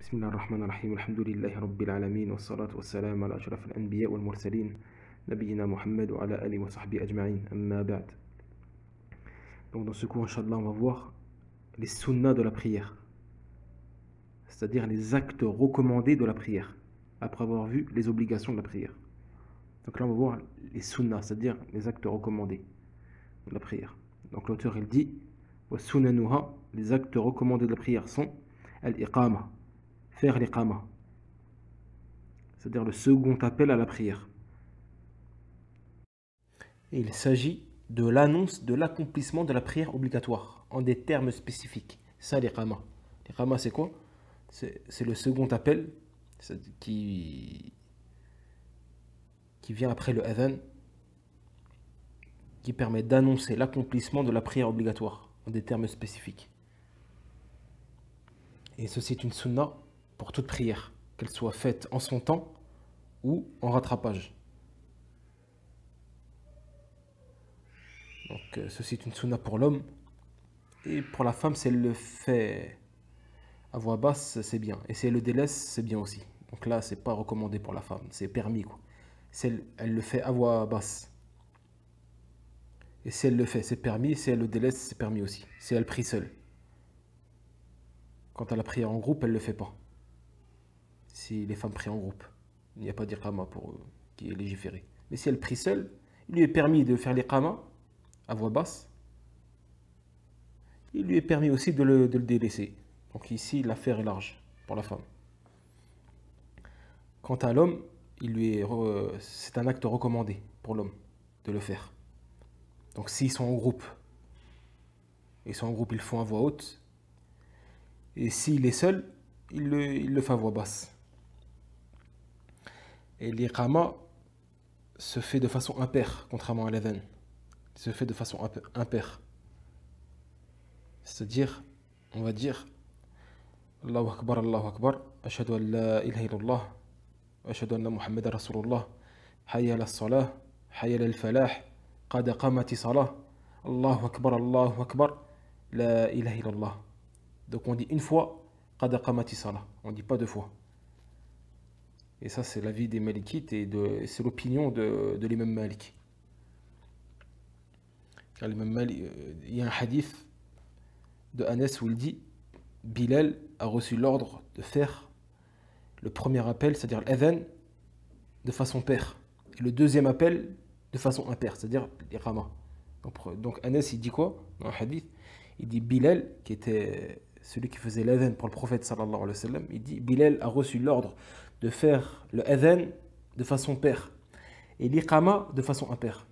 بسم الله الرحمن الرحيم الحمد لله رب العالمين والصلاة والسلام على أشرف الأنبياء والمرسلين نبينا محمد وعلى آله وصحبه أجمعين أما بعد. Donc dans ce cours, Inch'Allah, on va voir les sunnas de la prière, c'est-à-dire les actes recommandés de la prière, après avoir vu les obligations de la prière. Donc là, on va voir les sunnas, c'est-à-dire les actes recommandés de la prière. Donc l'auteur, il dit wa sunanuha, les actes recommandés de la prière sont al-iqama, faire l'iqama, c'est-à-dire le second appel à la prière. Et il s'agit de l'annonce de l'accomplissement de la prière obligatoire en des termes spécifiques. Ça, l'iqama. L'iqama, c'est quoi? C'est le second appel qui vient après le adhan, qui permet d'annoncer l'accomplissement de la prière obligatoire en des termes spécifiques. Et ceci est une sunna pour toute prière, qu'elle soit faite en son temps ou en rattrapage. Donc ceci est une sunna pour l'homme, et pour la femme, si elle le fait à voix basse, c'est bien, et si elle le délaisse, c'est bien aussi. Donc là, c'est pas recommandé pour la femme, c'est permis quoi. Si elle le fait à voix basse, et si elle le fait, c'est permis, si elle le délaisse, c'est permis aussi, si elle prie seule. Quant à la prière en groupe, elle ne le fait pas. Si les femmes prient en groupe, il n'y a pas d'iqama qui est légiféré. Mais si elle prie seule, il lui est permis de faire l'iqama à voix basse. Il lui est permis aussi de le délaisser. Donc ici, l'affaire est large pour la femme. Quant à l'homme, c'est un acte recommandé pour l'homme de le faire. Donc s'ils sont en groupe, ils le font à voix haute. Et s'il est seul, il le fait à voix basse. Et l'iqama se fait de façon impaire, contrairement à l'adhan. Il se fait de façon impaire. C'est-à-dire, on va dire Allahu Akbar, Ashhadu an la ilaha illallah, Ashhadu anna Muhammadan Rasulullah, Hayya ala salah, Hayya ala falah, Qad qamati salah, Allahu Akbar, la ilaha illallah. Donc on dit une fois, Qad qamati salah, on ne dit pas deux fois. Et ça, c'est l'avis des Malikites et c'est l'opinion de l'imam Malik. Car l'imam Malik, il y a un hadith de Anas où il dit Bilal a reçu l'ordre de faire le premier appel, c'est-à-dire l'adhan, de façon paire, et le deuxième appel de façon impaire, c'est-à-dire l'iqama. Donc Anas, il dit quoi dans le hadith? Il dit Bilal, qui était celui qui faisait l'adhan pour le prophète sallallahu alayhi wa sallam, il dit Bilal a reçu l'ordre de faire le adhan de façon paire et l'iqama de façon impaire.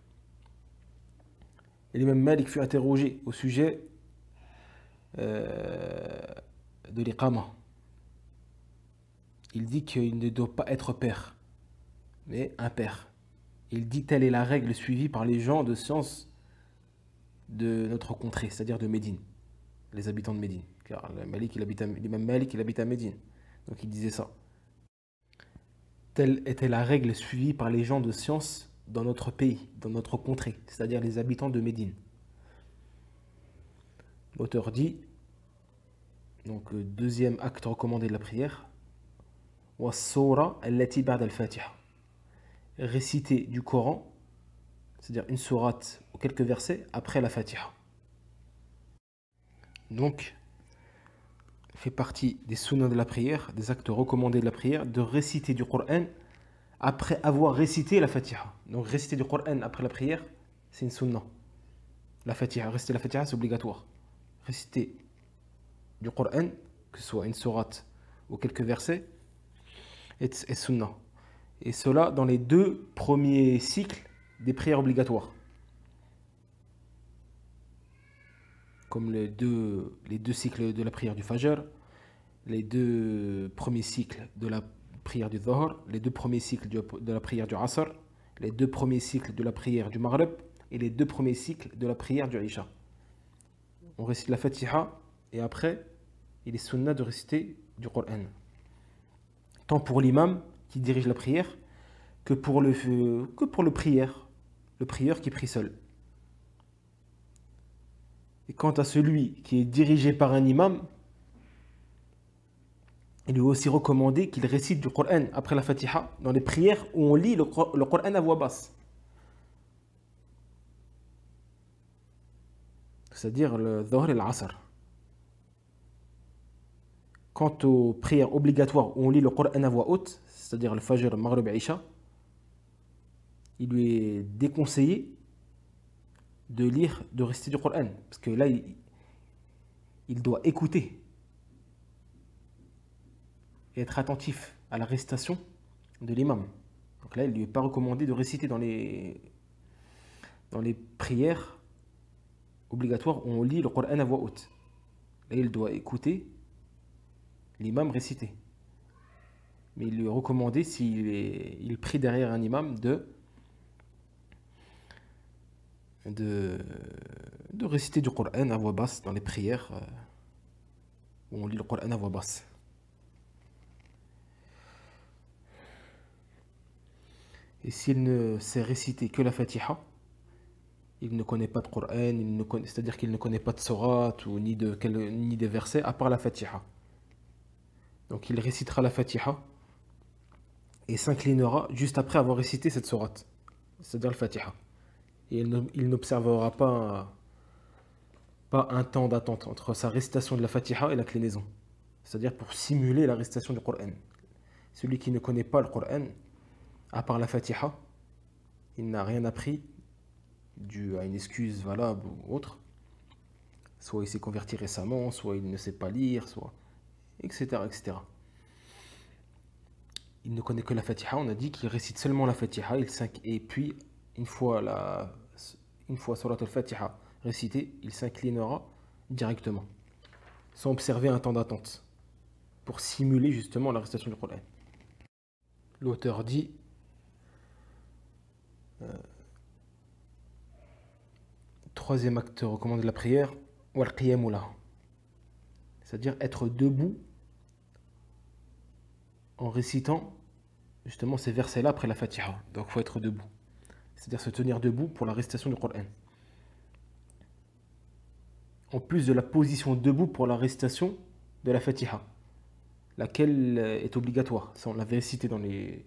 Et l'imam Malik fut interrogé au sujet de l'iqama. Il dit qu'il ne doit pas être pair, mais impair. Il dit telle est la règle suivie par les gens de science de notre contrée, c'est-à-dire de Médine, les habitants de Médine. Car l'imam Malik, il habite à Médine. Donc il disait ça. Telle était la règle suivie par les gens de science dans notre pays, dans notre contrée, c'est-à-dire les habitants de Médine. L'auteur dit, donc deuxième acte recommandé de la prière, was-soura allati ba'da al-Fatiha. Réciter du Coran, c'est-à-dire une sourate ou quelques versets après la Fatiha. Donc, fait partie des sunnas de la prière, des actes recommandés de la prière, de réciter du Coran après avoir récité la Fatiha. Donc réciter du Coran après la prière, c'est une sunna. La Fatiha, réciter la Fatiha, c'est obligatoire. Réciter du Coran, que ce soit une sourate ou quelques versets, est sunna. Et cela dans les deux premiers cycles des prières obligatoires. Comme les deux cycles de la prière du Fajr, les deux premiers cycles de la prière du Dhuhr, les deux premiers cycles de la prière du Asr, les deux premiers cycles de la prière du Maghrib et les deux premiers cycles de la prière du Isha. On récite la Fatiha et après, il est sunna de réciter du Coran. Tant pour l'imam qui dirige la prière que pour le prieur qui prie seul. Et quant à celui qui est dirigé par un imam, il lui est aussi recommandé qu'il récite du Coran après la Fatiha dans les prières où on lit le Coran à voix basse. C'est-à-dire le Dhuhr et l'Asr. Quant aux prières obligatoires où on lit le Coran à voix haute, c'est-à-dire le Fajr, Maghrib et Isha, il lui est déconseillé de réciter du Coran. Parce que là, il doit écouter et être attentif à la récitation de l'imam. Donc là, il ne lui est pas recommandé de réciter dans les prières obligatoires où on lit le Coran à voix haute. Là, il doit écouter l'imam réciter. Mais il lui est recommandé, il prie derrière un imam, de réciter du Coran à voix basse dans les prières où on lit le Coran à voix basse. Et s'il ne sait réciter que la Fatiha, il ne connaît pas de Coran, c'est-à-dire qu'il ne connaît pas de sourate ou ni des versets à part la Fatiha. Donc il récitera la Fatiha et s'inclinera juste après avoir récité cette sourate, c'est-à-dire la Fatiha. Et il n'observera pas un temps d'attente entre sa récitation de la Fatiha et l'inclinaison. C'est-à-dire pour simuler la récitation du Coran. Celui qui ne connaît pas le Coran, à part la Fatiha, il n'a rien appris dû à une excuse valable ou autre. Soit il s'est converti récemment, soit il ne sait pas lire, soit etc. etc. Il ne connaît que la Fatiha, on a dit qu'il récite seulement la Fatiha, et puis une fois Surat al-Fatiha récitée, il s'inclinera directement, sans observer un temps d'attente, pour simuler justement la récitation du Coran. L'auteur dit troisième acte recommandé de la prière, wal qiyamu lah, c'est-à-dire être debout en récitant justement ces versets-là après la Fatiha. Donc il faut être debout, c'est-à-dire se tenir debout pour la récitation du Coran. En plus de la position debout pour la récitation de la Fatiha, laquelle est obligatoire. Ça, on l'avait cité dans les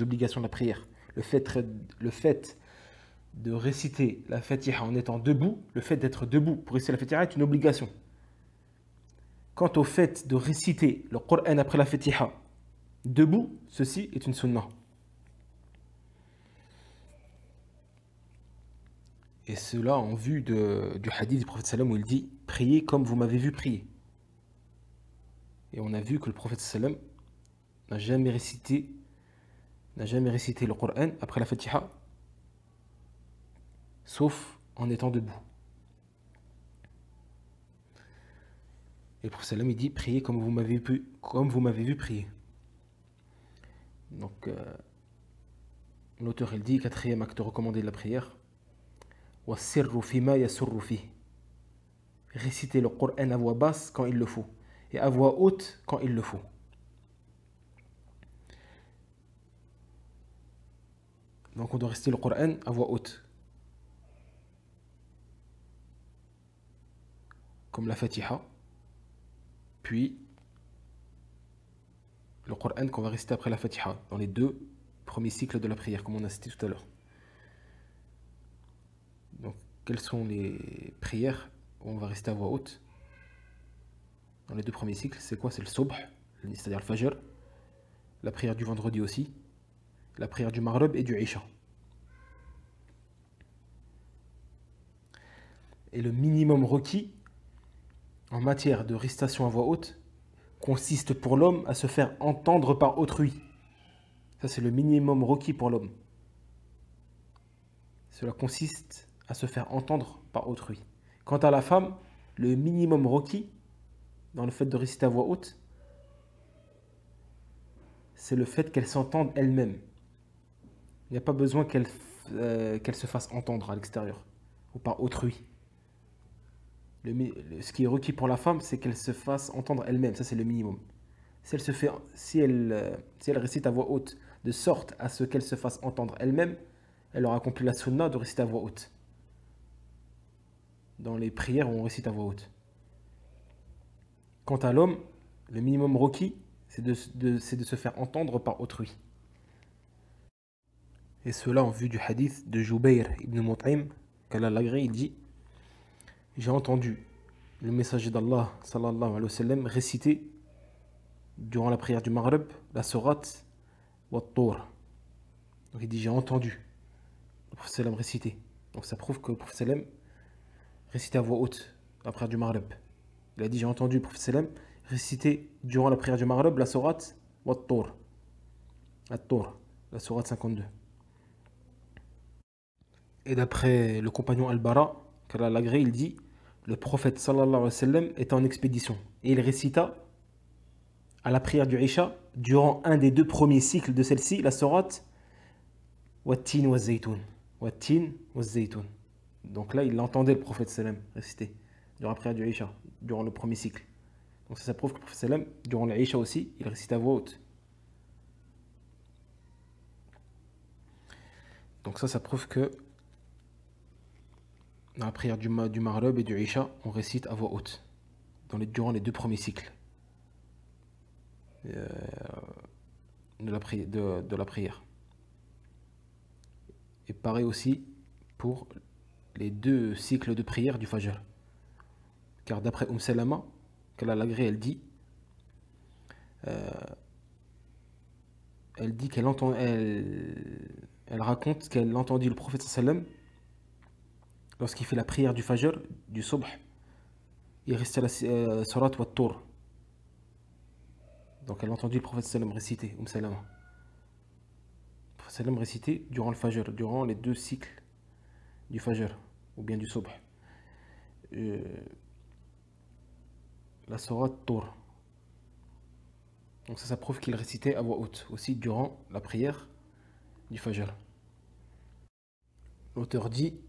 obligations de la prière. Le fait de réciter la Fatiha en étant debout, le fait d'être debout pour réciter la Fatiha est une obligation. Quant au fait de réciter le Coran après la Fatiha debout, ceci est une sunnah. Et cela en vue du hadith du prophète sallam où il dit « Priez comme vous m'avez vu prier ». Et on a vu que le prophète sallam n'a jamais récité le Coran après la Fatiha, sauf en étant debout. Et le prophète sallam il dit « Priez comme vous m'avez vu prier ». Donc, l'auteur il dit, quatrième acte recommandé de la prière, réciter le Coran à voix basse quand il le faut, et à voix haute quand il le faut. Donc on doit réciter le Coran à voix haute, comme la Fatiha, puis le Coran qu'on va réciter après la Fatiha, dans les deux premiers cycles de la prière, comme on a cité tout à l'heure. Donc, quelles sont les prières où on va rester à voix haute dans les deux premiers cycles? C'est quoi? C'est le Subh, c'est-à-dire le Fajr, la prière du vendredi aussi, la prière du Maghrib et du Isha. Et le minimum requis en matière de récitation à voix haute consiste pour l'homme à se faire entendre par autrui. Ça, c'est le minimum requis pour l'homme. Cela consiste à se faire entendre par autrui. Quant à la femme, le minimum requis dans le fait de réciter à voix haute, c'est le fait qu'elle s'entende elle-même. Il n'y a pas besoin qu'elle se fasse entendre à l'extérieur ou par autrui. Ce qui est requis pour la femme, c'est qu'elle se fasse entendre elle-même. Ça, c'est le minimum. Si elle récite à voix haute de sorte à ce qu'elle se fasse entendre elle-même, elle aura accompli la sunna de réciter à voix haute. Dans les prières où on récite à voix haute. Quant à l'homme, le minimum requis, c'est de se faire entendre par autrui. Et cela en vue du hadith de Jubayr ibn Mut'im, qu'Allah l'agré, il dit: j'ai entendu le messager d'Allah sallallahu alayhi wa sallam réciter durant la prière du Maghrib la sourate Wat-Tur. Donc il dit: j'ai entendu le prophète sallam réciter. Donc ça prouve que le prophète sallam récitait à voix haute la prière du Maghrib. Il a dit: j'ai entendu le prophète sallam réciter durant la prière du Maghrib la sourate Wat-Tur. At-Tur, la sourate 52. Et d'après le compagnon Al-Bara, qu'Allah l'agré, il dit: le prophète sallallahu alayhi wa sallam était en expédition et il récita à la prière du Isha durant un des deux premiers cycles de celle-ci la sourate Wat-Tin wa Zaytoun. Wat-Tin wa Zaytoun. Donc là, il entendait le prophète sallam réciter durant la prière du Isha, durant le premier cycle. Donc ça prouve que le prophète sallam, durant le Isha aussi, il récitait à voix haute. Donc ça prouve que dans la prière du Maghrib et du Isha, on récite à voix haute durant les deux premiers cycles de la prière. Et pareil aussi pour les deux cycles de prière du Fajr. Car d'après Salama, qu'Allah l'agré, elle dit qu'elle entend, elle raconte qu'elle entendit le prophète sallam lorsqu'il fait la prière du Fajr, du Subh, il récitait la sourate Wat-Tur. Donc elle a entendu le prophète sallam réciter, Salama. Le prophète sallam réciter durant le Fajr, durant les deux cycles du Fajr, ou bien du Subh. La sourate Tur. Donc ça prouve qu'il récitait à voix haute, aussi durant la prière du Fajr. L'auteur dit,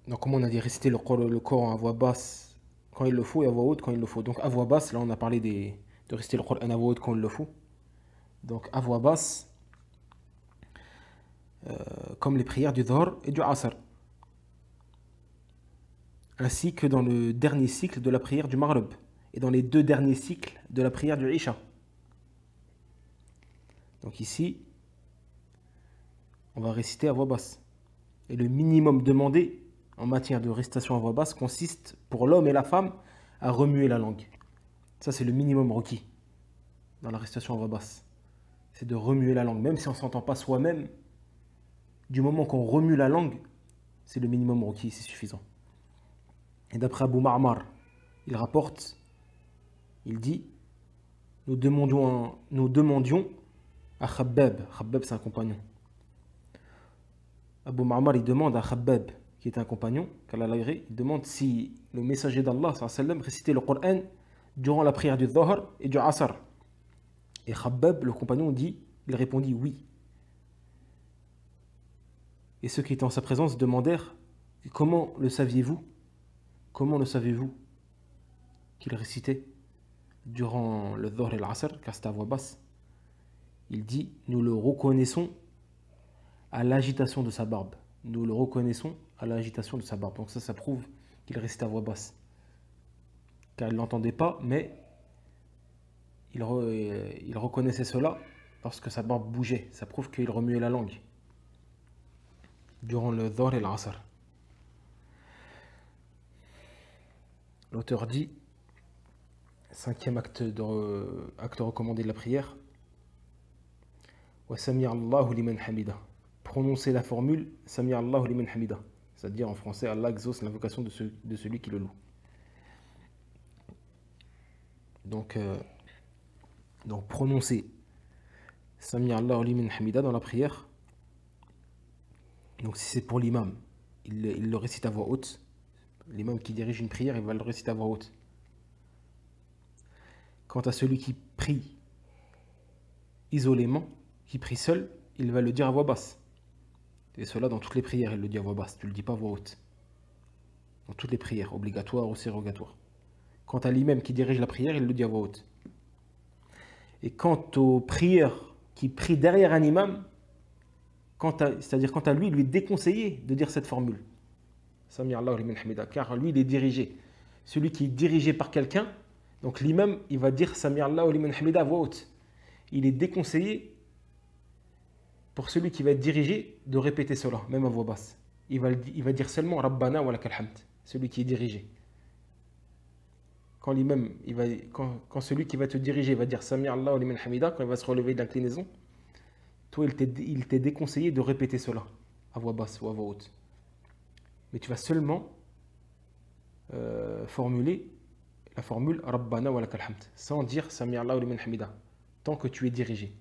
donc comme on a dit, réciter le Coran à voix basse quand il le faut et à voix haute quand il le faut. Donc à voix basse, là on a parlé de réciter le Coran à voix haute quand il le faut. Donc à voix basse, comme les prières du Dhuhr et du Asr. Ainsi que dans le dernier cycle de la prière du Maghrib et dans les deux derniers cycles de la prière du Isha. Donc ici, on va réciter à voix basse. Et le minimum demandé en matière de récitation à voix basse consiste pour l'homme et la femme à remuer la langue. Ça, c'est le minimum requis dans la récitation à voix basse. C'est de remuer la langue. Même si on ne s'entend pas soi-même, du moment qu'on remue la langue, c'est le minimum requis, c'est suffisant. Et d'après Abu Ma'mar, il rapporte, il dit, nous demandions à Khabbab, Khabbab c'est un compagnon. Abu Ma'mar, il demande à Khabbab, qui est un compagnon, qu'Allah l'agré, il demande si le messager d'Allah sallam récitait le Coran durant la prière du Dhuhr et du Asr. Et Khabbab, le compagnon, il répondit oui. Et ceux qui étaient en sa présence demandèrent: comment le saviez-vous? Comment le savez-vous qu'il récitait durant le Dhuhr et l'Asr, car c'était à voix basse? Il dit: nous le reconnaissons à l'agitation de sa barbe. Nous le reconnaissons à l'agitation de sa barbe. Donc ça prouve qu'il récitait à voix basse. Car il ne l'entendait pas, mais il reconnaissait cela lorsque sa barbe bougeait. Ça prouve qu'il remuait la langue durant le Dhuhr et l'Asr. L'auteur dit, cinquième acte recommandé de la prière, wa sami'a Allahu liman hamida. Prononcer la formule sami'a Allahu liman hamida, c'est-à-dire en français, Allah exauce l'invocation de celui qui le loue. Donc prononcer sami'a Allahu liman hamida dans la prière. Donc si c'est pour l'imam, il le récite à voix haute. L'imam qui dirige une prière, il va le réciter à voix haute. Quant à celui qui prie isolément, qui prie seul, il va le dire à voix basse. Et cela dans toutes les prières, il le dit à voix basse, tu ne le dis pas à voix haute. Dans toutes les prières, obligatoires ou surrogatoires. Quant à l'imam qui dirige la prière, il le dit à voix haute. Et quant aux prières qui prient derrière un imam, c'est-à-dire quant à lui, il lui est déconseillé de dire cette formule. Sami Allahu liman hamida, car lui il est dirigé. Celui qui est dirigé par quelqu'un Donc l'imam, il va dire Sami Allahu liman hamida à voix haute. Il est déconseillé pour celui qui va être dirigé de répéter cela, même à voix basse. Il va dire seulement Rabbana wa lakal hamd, celui qui est dirigé. Quand l'imam, quand celui qui va te diriger va dire Sami Allahu liman hamida, quand il va se relever de l'inclinaison, toi, il t'est déconseillé de répéter cela à voix basse ou à voix haute. Mais tu vas seulement formuler la formule Rabbana wa lakal hamd, sans dire Sami Allahu liman hamida, tant que tu es dirigé.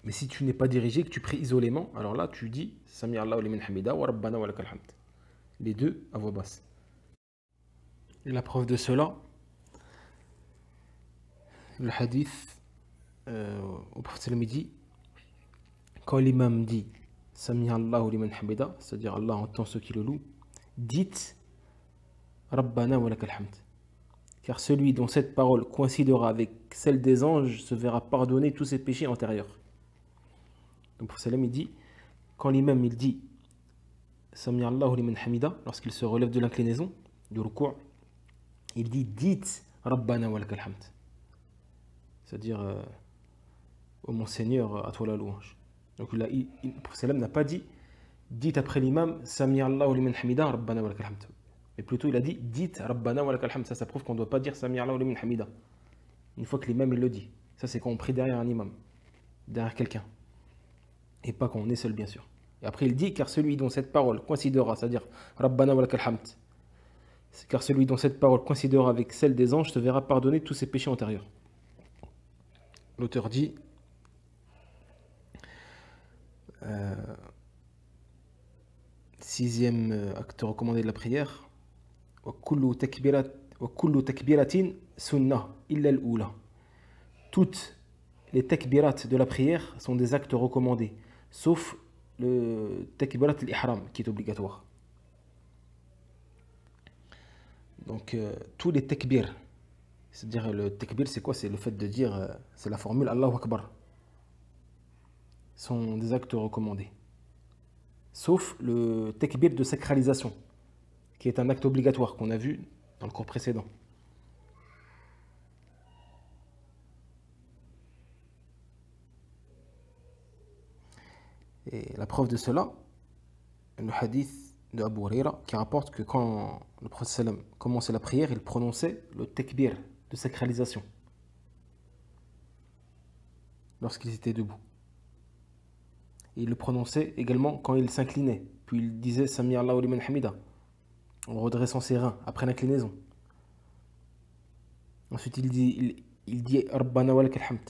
Mais si tu n'es pas dirigé, que tu pries isolément, alors là tu dis Sami Allahu liman hamida wa Rabbana wa lakal hamd. Les deux à voix basse. Et la preuve de cela, le hadith au prophète dit, quand l'imam dit Sami Allahu liman hamida, c'est-à-dire Allah entend ceux qui le louent, dites Rabbana wa lakal hamd. Car celui dont cette parole coïncidera avec celle des anges se verra pardonner tous ses péchés antérieurs. Donc pour cela, il dit, quand l'imam il dit Sami Allahu liman hamida, lorsqu'il se relève de l'inclinaison, du ruku', il dit dites Rabbana wa lakal hamd. C'est-à-dire ô mon Seigneur, à toi la louange. Donc là, le prophète n'a pas dit dites après l'imam Sami Allahu liman hamida Rabbana wa lakal hamd. Mais plutôt il a dit dites Rabbana wa lakal hamd. Ça prouve qu'on ne doit pas dire Sami Allahu liman hamida une fois que l'imam il le dit. Ça c'est quand on prie derrière un imam, derrière quelqu'un, et pas quand on est seul bien sûr. Et après il dit car celui dont cette parole coïncidera, c'est-à-dire Rabbana wa lakal hamd, car celui dont cette parole coïncidera avec celle des anges se verra pardonner tous ses péchés antérieurs. L'auteur dit sixième acte recommandé de la prière, wa kullu takbiratin sunnah illa al-ula. Toutes les takbirat de la prière sont des actes recommandés, sauf le takbirat al-ihram qui est obligatoire. Donc tous les takbir, c'est-à-dire le takbir c'est quoi? C'est le fait de dire, c'est la formule Allahu Akbar, sont des actes recommandés. Sauf le takbir de sacralisation, qui est un acte obligatoire qu'on a vu dans le cours précédent. Et la preuve de cela, le hadith de Abu Huraira qui rapporte que quand le prophète sallam commençait la prière, il prononçait le takbir de sacralisation lorsqu'ils étaient debout. Et il le prononçait également quand il s'inclinait. Puis il disait Sami Allahu liman hamida en redressant ses reins après l'inclinaison. Ensuite il dit Rabbana wa lakal hamd.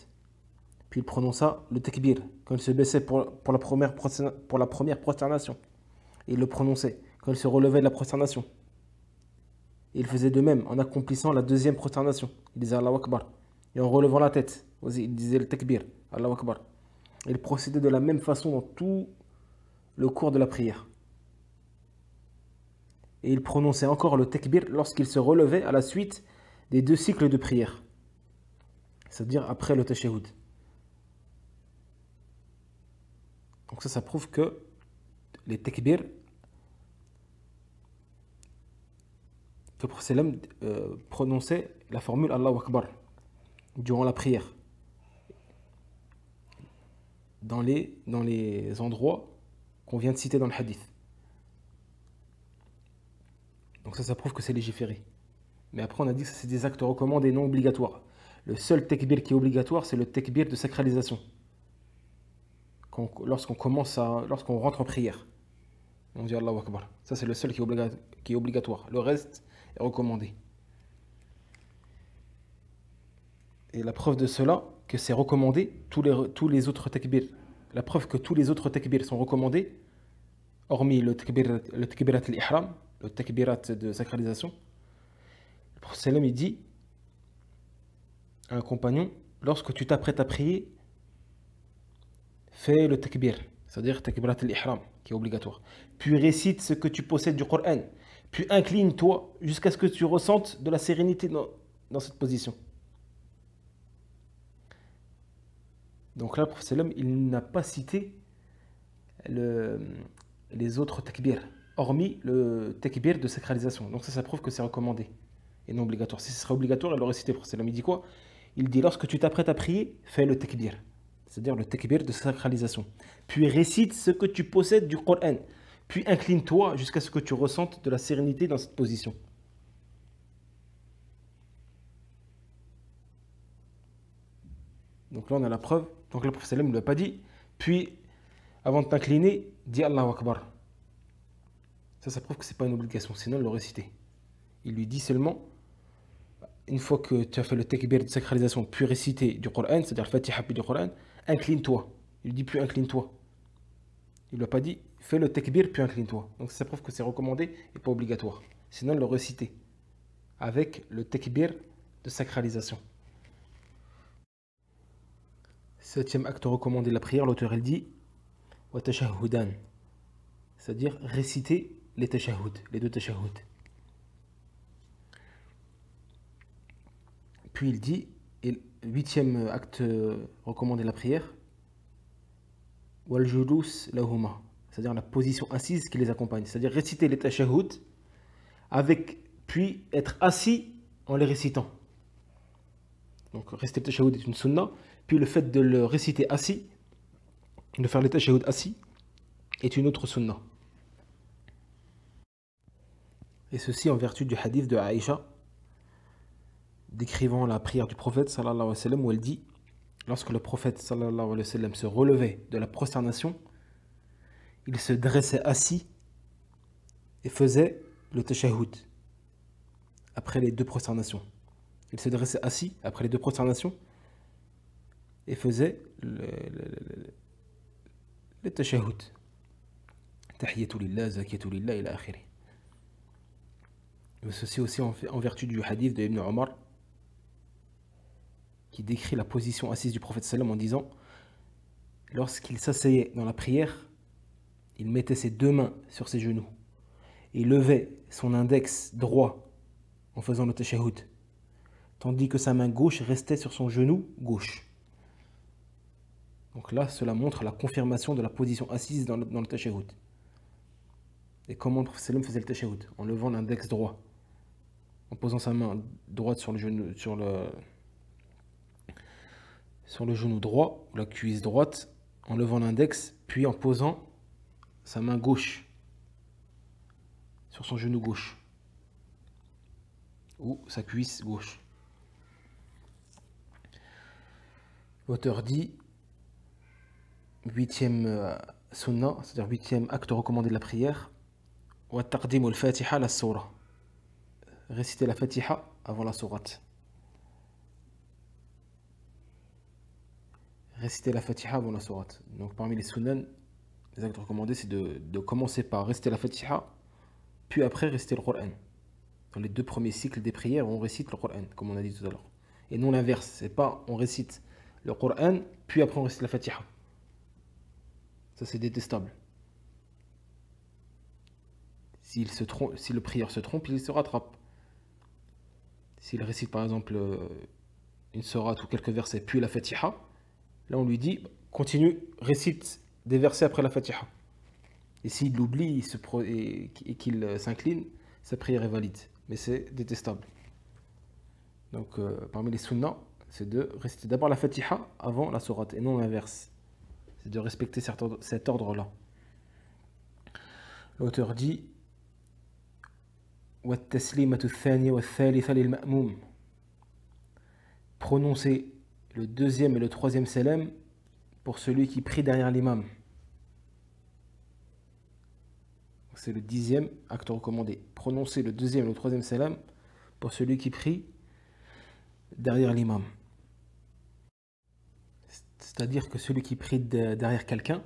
Puis il prononça le takbir quand il se baissait pour la première prosternation. Et il le prononçait quand il se relevait de la prosternation. Et il faisait de même en accomplissant la deuxième prosternation. Il disait Allahu Akbar. Et en relevant la tête, il disait le takbir, Allahu Akbar. Il procédait de la même façon dans tout le cours de la prière. Et il prononçait encore le takbir lorsqu'il se relevait à la suite des deux cycles de prière, c'est-à-dire après le tashahhud. Donc ça prouve que les takbir, que le prophète prononçait la formule Allahu Akbar durant la prière, dans les endroits qu'on vient de citer dans le hadith. Donc ça prouve que c'est légiféré. Mais après on a dit que c'est des actes recommandés non obligatoires. Le seul takbir qui est obligatoire, c'est le takbir de sacralisation. Lorsqu'on rentre en prière, on dit Allahu Akbar. Ça c'est le seul qui est obligatoire. Le reste est recommandé. Et la preuve de cela, que c'est recommandé, tous les autres takbir, la preuve que tous les autres takbir sont recommandés, hormis le takbirat al-ihram, le takbirat de sacralisation, le prophète il dit à un compagnon, lorsque tu t'apprêtes à prier, fais le takbir, c'est-à-dire takbirat al-ihram, qui est obligatoire. Puis récite ce que tu possèdes du Coran. Puis incline-toi jusqu'à ce que tu ressentes de la sérénité dans cette position. Donc là, le prophète il n'a pas cité les autres takbir, hormis le takbir de sacralisation. Donc ça prouve que c'est recommandé. et non obligatoire. Si ce serait obligatoire, il l'aurait cité. Le prophète il dit quoi? Il dit lorsque tu t'apprêtes à prier, fais le takbir, c'est-à-dire le takbir de sacralisation. Puis récite ce que tu possèdes du Coran. Puis incline-toi jusqu'à ce que tu ressentes de la sérénité dans cette position. Donc là, on a la preuve. Donc le prophète ne l'a pas dit. Puis, avant de t'incliner, dis Allahu Akbar. Ça prouve que ce n'est pas une obligation, sinon il l'aurait cité. Il lui dit seulement, une fois que tu as fait le takbir de sacralisation, puis réciter du Coran, c'est-à-dire le Fatiha puis du Coran, incline-toi. Il lui dit puis incline-toi. Il ne lui a pas dit fais le takbir puis incline-toi. Donc ça prouve que c'est recommandé et pas obligatoire. Sinon il l'aurait cité avec le takbir de sacralisation. Septième acte recommandé de la prière, l'auteur elle dit wa tashahhudan, c'est-à-dire réciter les tashahhud, les deux tashahhud. Puis il dit, et huitième acte recommandé de la prière, wal julus lahuma, c'est-à-dire la position assise qui les accompagne, c'est-à-dire réciter les tashahhud avec, puis être assis en les récitant. Donc réciter le tashahhud est une sunna, puis le fait de le réciter assis, de faire les tashahhud assis, est une autre sunna. Et ceci en vertu du hadith de Aïcha, décrivant la prière du prophète sallallahu alayhi wa sallam, où elle dit, lorsque le prophète sallallahu alayhi wa sallam se relevait de la prosternation, il se dressait assis et faisait le tashahhud après les deux prosternations. Il se dressait assis après les deux prosternations et faisait le tashahhud. Tahiyatu lillah, zakiyatu lillah, ila akhiri. Ceci aussi en vertu du hadith de Ibn Omar, qui décrit la position assise du prophète sallam en disant, lorsqu'il s'asseyait dans la prière, il mettait ses deux mains sur ses genoux et levait son index droit en faisant le tashahhud, tandis que sa main gauche restait sur son genou gauche. Donc là, cela montre la confirmation de la position assise dans le tashahhud. Et comment le prophète sallam faisait le tashahhud? En levant l'index droit, en posant sa main droite sur le genou, sur le genou droit, ou la cuisse droite, en levant l'index, puis en posant sa main gauche sur son genou gauche, ou sa cuisse gauche. L'auteur dit, huitième sunnah, c'est-à-dire huitième acte recommandé de la prière, wa taqdimu al-fatiha la surah, réciter la fatiha avant la sourate. Réciter la fatiha avant la sourate. Donc parmi les sunan, les actes recommandés, c'est de commencer par réciter la fatiha, puis après réciter le Coran. Dans les deux premiers cycles des prières, on récite le Coran, comme on a dit tout à l'heure. Et non l'inverse, c'est pas on récite le Coran, puis après on récite la fatiha. Ça c'est détestable. Si le prieur se trompe, il se rattrape. S'il récite par exemple une sourate ou quelques versets, puis la fatiha, là on lui dit, continue, récite des versets après la fatiha. Et s'il l'oublie et qu'il s'incline, sa prière est valide. Mais c'est détestable. Donc parmi les sunnahs, c'est de réciter d'abord la fatiha avant la sourate, et non l'inverse. C'est de respecter cet ordre-là. L'auteur dit, prononcer le deuxième et le troisième salam pour celui qui prie derrière l'imam. C'est le 10e acte recommandé. Prononcer le deuxième et le troisième salam pour celui qui prie derrière l'imam. C'est-à-dire que celui qui prie derrière quelqu'un,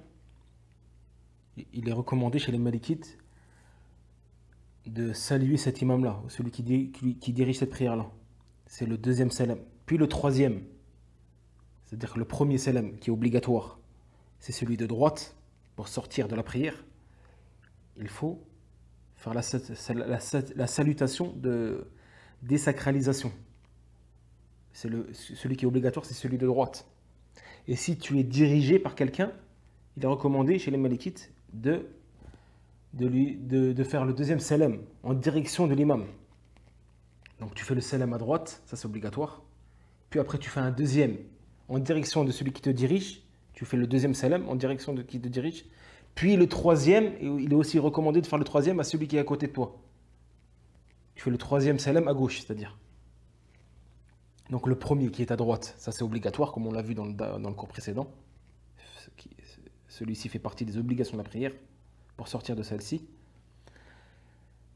il est recommandé chez les malikites de saluer cet imam-là, celui qui dirige cette prière-là. C'est le deuxième salam. Puis le troisième, c'est-à-dire que le premier salam qui est obligatoire, c'est celui de droite. Pour sortir de la prière, il faut faire la salutation de désacralisation. Celui qui est obligatoire, c'est celui de droite. Et si tu es dirigé par quelqu'un, il est recommandé chez les malikites de faire le deuxième salam en direction de l'imam. Donc tu fais le salam à droite, ça c'est obligatoire. Puis après tu fais un deuxième en direction de celui qui te dirige. Tu fais le deuxième salam en direction de qui te dirige. Puis le troisième, et il est aussi recommandé de faire le troisième à celui qui est à côté de toi. Tu fais le troisième salam à gauche, c'est-à-dire. Donc le premier qui est à droite, ça c'est obligatoire, comme on l'a vu dans le cours précédent. Celui-ci fait partie des obligations de la prière pour sortir de celle-ci.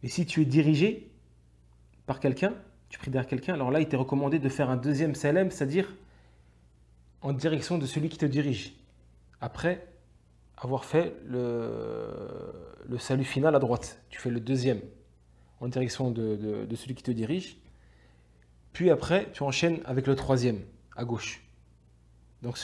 Et si tu es dirigé par quelqu'un, tu pries derrière quelqu'un, alors là il t'est recommandé de faire un deuxième salam, c'est-à-dire en direction de celui qui te dirige. Après avoir fait le salut final à droite, tu fais le deuxième en direction de celui qui te dirige. Puis après, tu enchaînes avec le troisième à gauche. Donc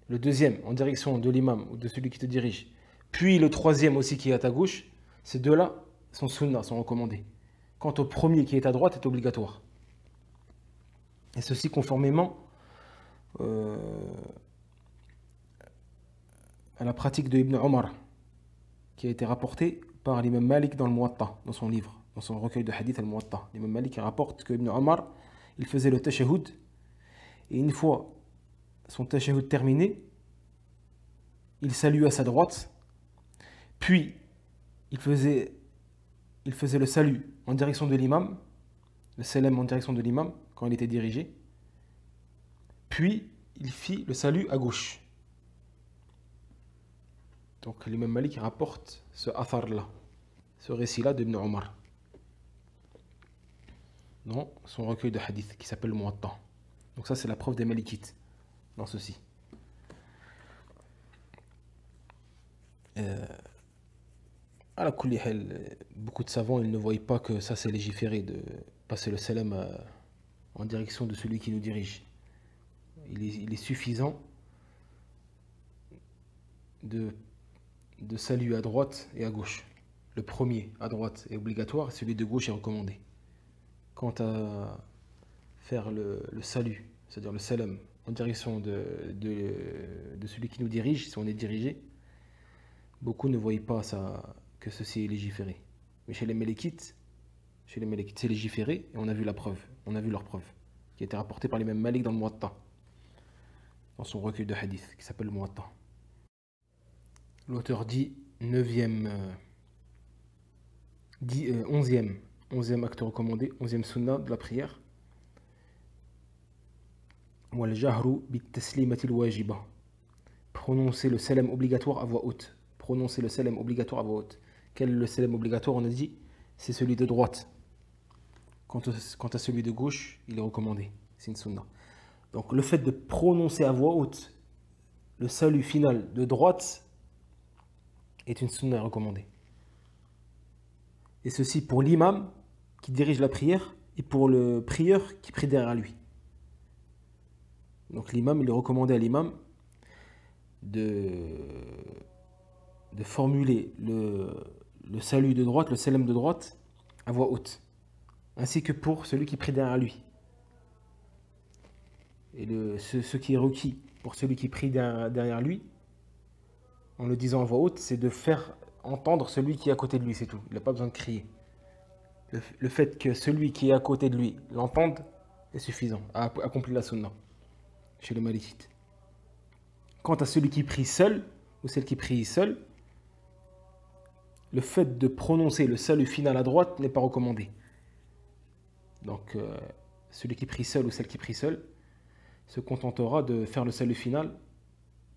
le deuxième en direction de l'imam ou de celui qui te dirige, puis le troisième aussi qui est à ta gauche, ces deux-là sont sunnah, sont recommandés. Quant au premier qui est à droite, est obligatoire. Et ceci conformément à la pratique de Ibn Omar, qui a été rapportée par l'imam Malik dans le Muwatta, dans son livre, dans son recueil de hadith al-Muwatta. L'imam Malik rapporte que Ibn Omar, il faisait le tashahhud, et une fois son tashahhud terminé, il saluait à sa droite, puis il faisait le salut en direction de l'imam, le salam en direction de l'imam, quand il était dirigé, puis il fit le salut à gauche. Donc l'imam Malik rapporte ce athar-là, ce récit-là d'Ibn Omar, dans son recueil de hadith qui s'appelle Muwatta. Donc ça c'est la preuve des Malikites dans ceci. À la kulihel, beaucoup de savants ils ne voient pas que ça c'est légiféré de passer le salam en direction de celui qui nous dirige. Il est suffisant de saluer à droite et à gauche. Le premier à droite est obligatoire, celui de gauche est recommandé. Quant à faire le salut, c'est-à-dire le salam en direction de celui qui nous dirige, si on est dirigé, beaucoup ne voient pas ça, que ceci est légiféré. Mais chez les Malikites, c'est légiféré et on a vu la preuve, on a vu leur preuve, qui a été rapportée par les mêmes Malik dans le Muwatta, dans son recueil de hadith qui s'appelle le Muwatta. L'auteur dit 11e acte recommandé, 11e sunnah de la prière. Wal jahru bit taslimatil wajiba. Prononcer le salam obligatoire à voix haute. Prononcer le salam obligatoire à voix haute. Quel est le salam obligatoire? On a dit c'est celui de droite. Quant à celui de gauche, il est recommandé. C'est une sunnah. Donc le fait de prononcer à voix haute le salut final de droite est une sunnah recommandée. Et ceci pour l'imam qui dirige la prière et pour le prieur qui prie derrière lui. Donc l'imam, il est recommandé à l'imam de formuler le salut de droite, le salam de droite à voix haute, ainsi que pour celui qui prie derrière lui. Et ce qui est requis pour celui qui prie derrière lui, en le disant à voix haute, c'est de faire entendre celui qui est à côté de lui, c'est tout. Il n'a pas besoin de crier. Le fait que celui qui est à côté de lui l'entende est suffisant à accomplir la sunnah chez les Malikites. Quant à celui qui prie seul, ou celle qui prie seul, le fait de prononcer le salut final à droite n'est pas recommandé. Donc, celui qui prie seul ou celle qui prie seul se contentera de faire le salut final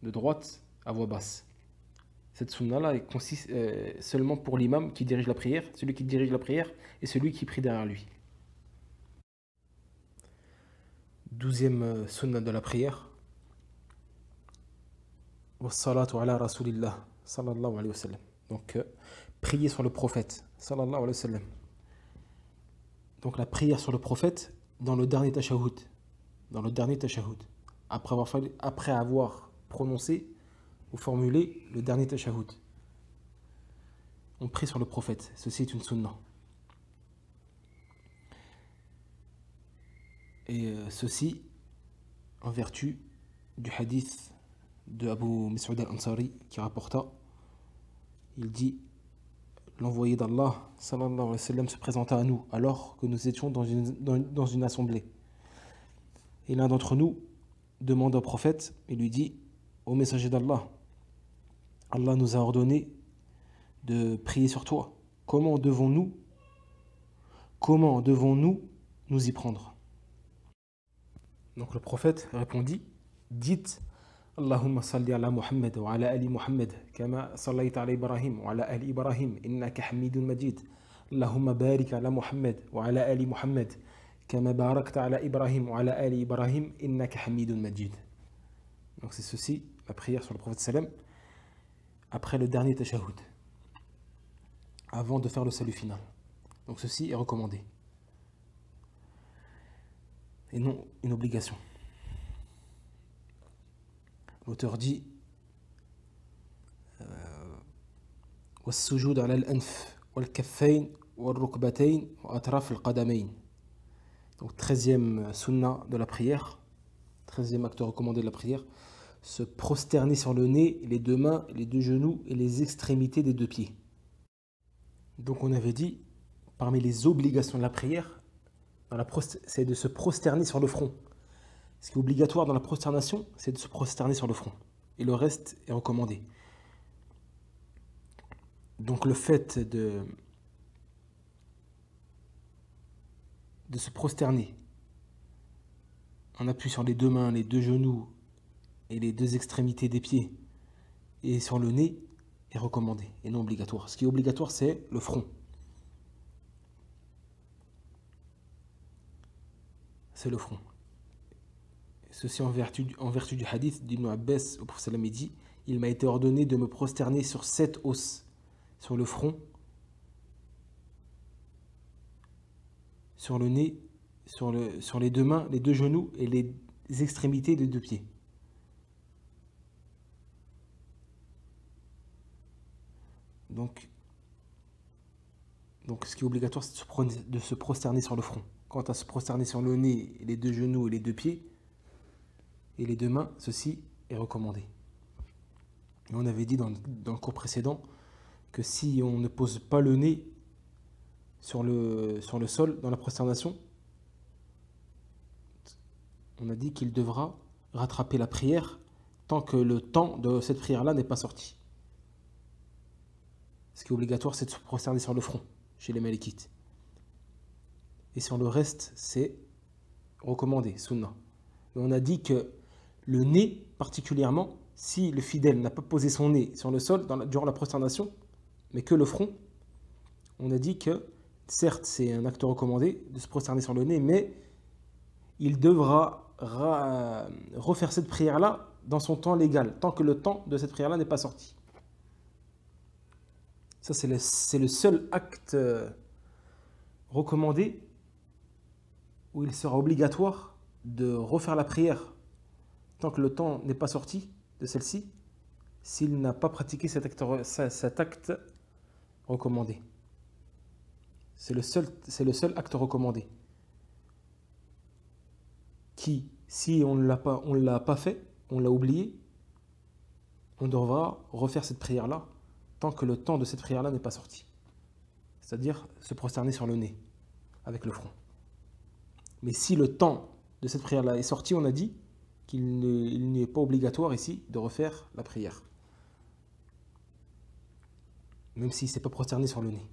de droite à voix basse. Cette sunna-là consiste seulement pour l'imam qui dirige la prière, celui qui dirige la prière et celui qui prie derrière lui. 12e sunna de la prière. Wassalatu ala rasulillah sallallahu alayhi wa sallam. Donc, prier sur le prophète sallallahu alayhi wa sallam. Donc, la prière sur le prophète dans le dernier tashahhud. Dans le dernier tashahhud. Après avoir prononcé ou formulé le dernier tashahhud. On prie sur le prophète. Ceci est une sunnah. Et ceci en vertu du hadith de Abu Mas'ud al-Ansari qui rapporta, il dit l'envoyé d'Allah, sallallahu alayhi wa sallam, se présenta à nous alors que nous étions dans une assemblée. Et l'un d'entre nous demande au prophète et lui dit: Ô messager d'Allah, Allah nous a ordonné de prier sur toi. Comment devons-nous nous y prendre? Donc le prophète répondit: dites Allahumma salli ala Muhammad wa ala ali Muhammad kama sallayta ala Ibrahim wa ala ali Ibrahim innaka hamidun majid. Allahumma barik ala Muhammad wa ala ali Muhammad kama barakta ala Ibrahim wa ala ali Ibrahim innaka hamidun majid. Donc c'est ceci, la prière sur le prophète sallam après le dernier tashahhud, avant de faire le salut final. Donc ceci est recommandé et non une obligation. L'auteur dit والسجود على الأنف والكفين والركبتين وأطراف القدمين. Donc 13e sunna de la prière, 13e acte recommandé de la prière, se prosterner sur le nez, les deux mains, les deux genoux et les extrémités des deux pieds. Donc on avait dit, parmi les obligations de la prière, c'est de se prosterner sur le front. Ce qui est obligatoire dans la prosternation, c'est de se prosterner sur le front. Et le reste est recommandé. Donc le fait de se prosterner en appui sur les deux mains, les deux genoux et les deux extrémités des pieds et sur le nez est recommandé et non obligatoire. Ce qui est obligatoire, c'est le front. C'est le front. Ceci en vertu du hadith d'Ibn Abbas, au prophète sallam dit: il m'a été ordonné de me prosterner sur 7 os, sur le front, sur le nez, sur les deux mains, les deux genoux et les extrémités des deux pieds. Donc ce qui est obligatoire, c'est de se prosterner sur le front. Quant à se prosterner sur le nez, les deux genoux et les deux pieds, et les deux mains, ceci est recommandé. Et on avait dit dans le cours précédent que si on ne pose pas le nez sur le sol dans la prosternation, on a dit qu'il devra rattraper la prière tant que le temps de cette prière-là n'est pas sorti. Ce qui est obligatoire, c'est de se prosterner sur le front, chez les Malikites. Et sur le reste, c'est recommandé, sunna. Et on a dit que le nez, particulièrement, si le fidèle n'a pas posé son nez sur le sol durant la prosternation, mais que le front, on a dit que, certes, c'est un acte recommandé de se prosterner sur le nez, mais il devra refaire cette prière-là dans son temps légal, tant que le temps de cette prière-là n'est pas sorti. Ça, c'est le seul acte recommandé où il sera obligatoire de refaire la prière tant que le temps n'est pas sorti de celle-ci, s'il n'a pas pratiqué cet acte recommandé. C'est le seul acte recommandé qui, si on ne l'a pas fait, on l'a oublié, on devra refaire cette prière-là tant que le temps de cette prière-là n'est pas sorti. C'est-à-dire se prosterner sur le nez avec le front. Mais si le temps de cette prière-là est sorti, on a dit qu'il n'est pas obligatoire ici de refaire la prière. Même s'il ne s'est pas prosterné sur le nez.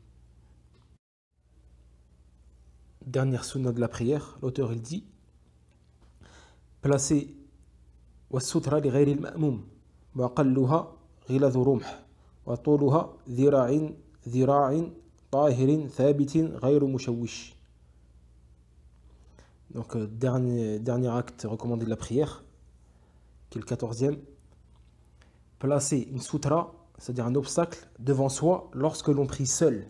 Dernière sunna de la prière, l'auteur il dit: placer والسترة لغير المأموم وأقلها غلظ رمح وطولها ذراع طاهر ثابت غير مشوش. Donc dernier acte recommandé de la prière, qui est le 14e, placer une sutra, c'est-à-dire un obstacle, devant soi lorsque l'on prie seul.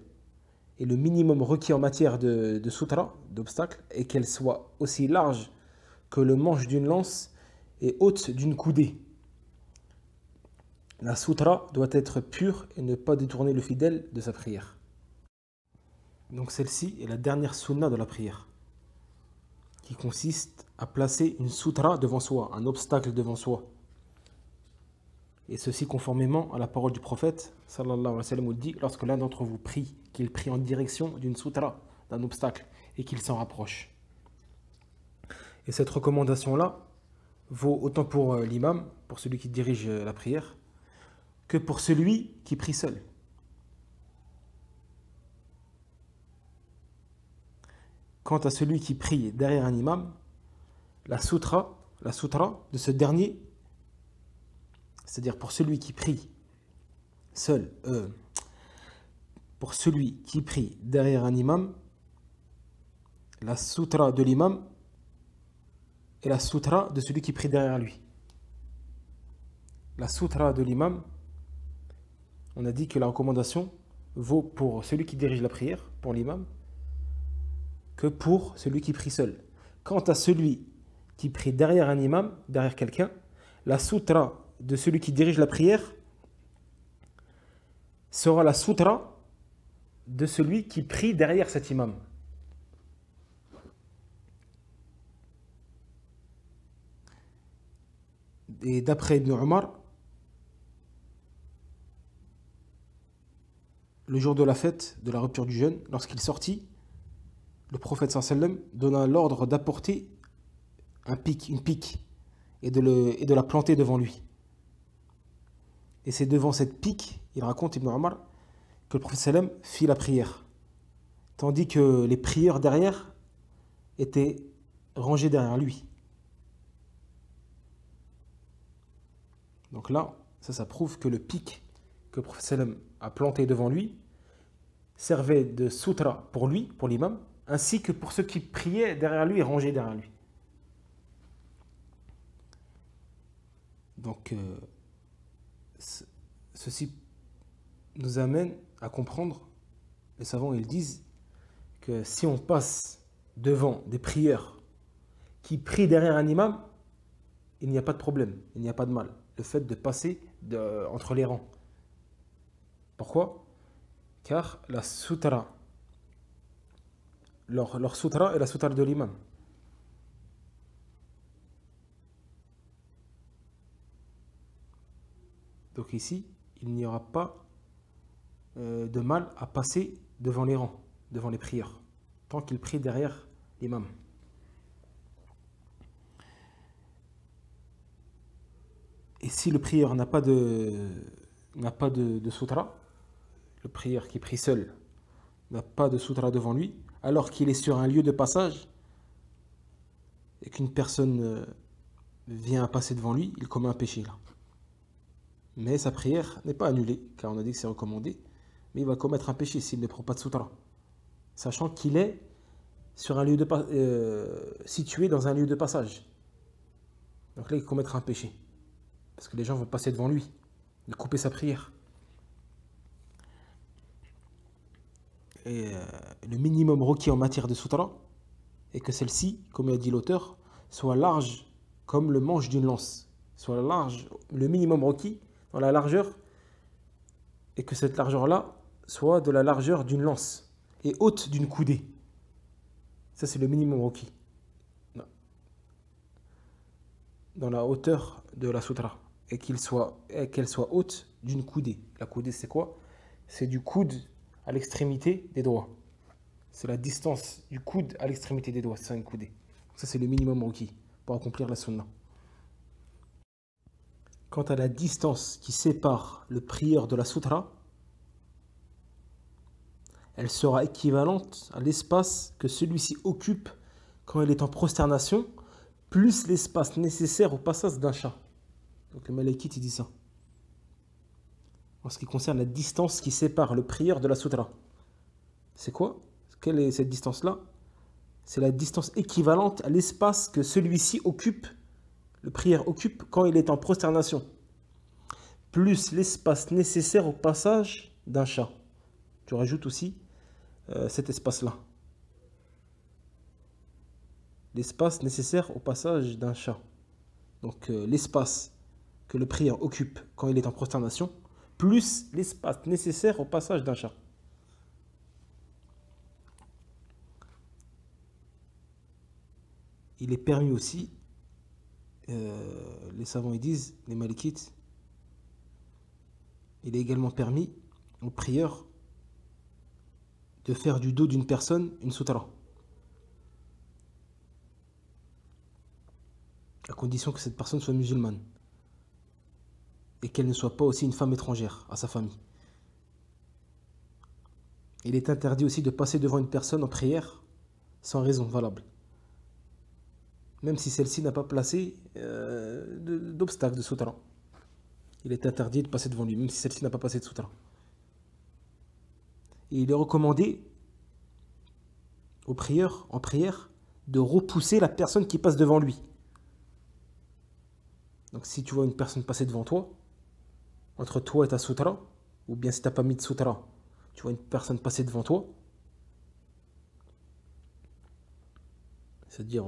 Et le minimum requis en matière de sutra, d'obstacle, est qu'elle soit aussi large que le manche d'une lance et haute d'une coudée. La sutra doit être pure et ne pas détourner le fidèle de sa prière. Donc celle-ci est la dernière sunna de la prière, qui consiste à placer une sutra devant soi, un obstacle devant soi. Et ceci conformément à la parole du prophète, sallallahu alayhi wa sallam, où il dit, lorsque l'un d'entre vous prie, qu'il prie en direction d'une sutra, d'un obstacle, et qu'il s'en rapproche. Et cette recommandation-là vaut autant pour l'imam, pour celui qui dirige la prière, que pour celui qui prie seul. Quant à celui qui prie derrière un imam, la sutra de ce dernier, c'est-à-dire pour celui qui prie seul, pour celui qui prie derrière un imam, la sutra de l'imam est la sutra de celui qui prie derrière lui. La sutra de l'imam, on a dit que la recommandation vaut pour celui qui dirige la prière, pour l'imam, que pour celui qui prie seul. Quant à celui qui prie derrière un imam, derrière quelqu'un, la sutra de celui qui dirige la prière sera la sutra de celui qui prie derrière cet imam. Et d'après Ibn Omar, le jour de la fête, de la rupture du jeûne, lorsqu'il sortit, le prophète sallam donna l'ordre d'apporter une pique, et de la planter devant lui. Et c'est devant cette pique, il raconte Ibn Omar, que le prophète sallam fit la prière. Tandis que les prieurs derrière étaient rangés derrière lui. Donc là, ça prouve que le pic que le prophète sallam a planté devant lui servait de sutra pour lui, pour l'imam, ainsi que pour ceux qui priaient derrière lui et rangés derrière lui. Donc, ceci nous amène à comprendre, les savants ils disent que si on passe devant des prieurs qui prient derrière un imam, il n'y a pas de problème, il n'y a pas de mal. Le fait de passer entre les rangs. Pourquoi? Car la sutra, leur sutra est la sutra de l'imam. Donc ici, il n'y aura pas de mal à passer devant les rangs, devant les prieurs, tant qu'il prie derrière l'imam. Et si le prieur n'a pas de sutra, le prieur qui prie seul n'a pas de sutra devant lui, alors qu'il est sur un lieu de passage et qu'une personne vient passer devant lui, il commet un péché là. Mais sa prière n'est pas annulée, car on a dit que c'est recommandé, mais il va commettre un péché s'il ne prend pas de sutra, sachant qu'il est sur un lieu situé dans un lieu de passage. Donc là, il commettra un péché, parce que les gens vont passer devant lui, de couper sa prière. Et le minimum requis en matière de sutra est que celle-ci, comme a dit l'auteur, soit large comme le manche d'une lance. Soit large, le minimum requis dans la largeur, et que cette largeur-là soit de la largeur d'une lance et haute d'une coudée. Ça, c'est le minimum requis dans la hauteur de la sutra, et qu'elle soit haute d'une coudée. La coudée, c'est quoi? C'est du coude à l'extrémité des doigts. C'est la distance du coude à l'extrémité des doigts, c'est une coudée. Ça, c'est le minimum requis pour accomplir la sunna. Quant à la distance qui sépare le prieur de la sutra, elle sera équivalente à l'espace que celui-ci occupe quand il est en prosternation, plus l'espace nécessaire au passage d'un chat. Donc le Malikite, il dit ça. En ce qui concerne la distance qui sépare le prieur de la sutra. C'est quoi? Quelle est cette distance-là? C'est la distance équivalente à l'espace que celui-ci occupe, le prieur occupe quand il est en prosternation, plus l'espace nécessaire au passage d'un chat. Tu rajoutes aussi cet espace-là. L'espace nécessaire au passage d'un chat. Donc l'espace que le prieur occupe quand il est en prosternation, plus l'espace nécessaire au passage d'un chat. Il est permis aussi, les savants ils disent, les malikites, il est également permis au prieur de faire du dos d'une personne une sutra, à condition que cette personne soit musulmane et qu'elle ne soit pas aussi une femme étrangère à sa famille. Il est interdit aussi de passer devant une personne en prière sans raison valable, même si celle-ci n'a pas placé d'obstacle de sutra. Il est interdit de passer devant lui, même si celle-ci n'a pas passé de sutra. Et il est recommandé au prieur, en prière, de repousser la personne qui passe devant lui. Donc si tu vois une personne passer devant toi, entre toi et ta sutra, ou bien si tu n'as pas mis de sutra, tu vois une personne passer devant toi, c'est-à-dire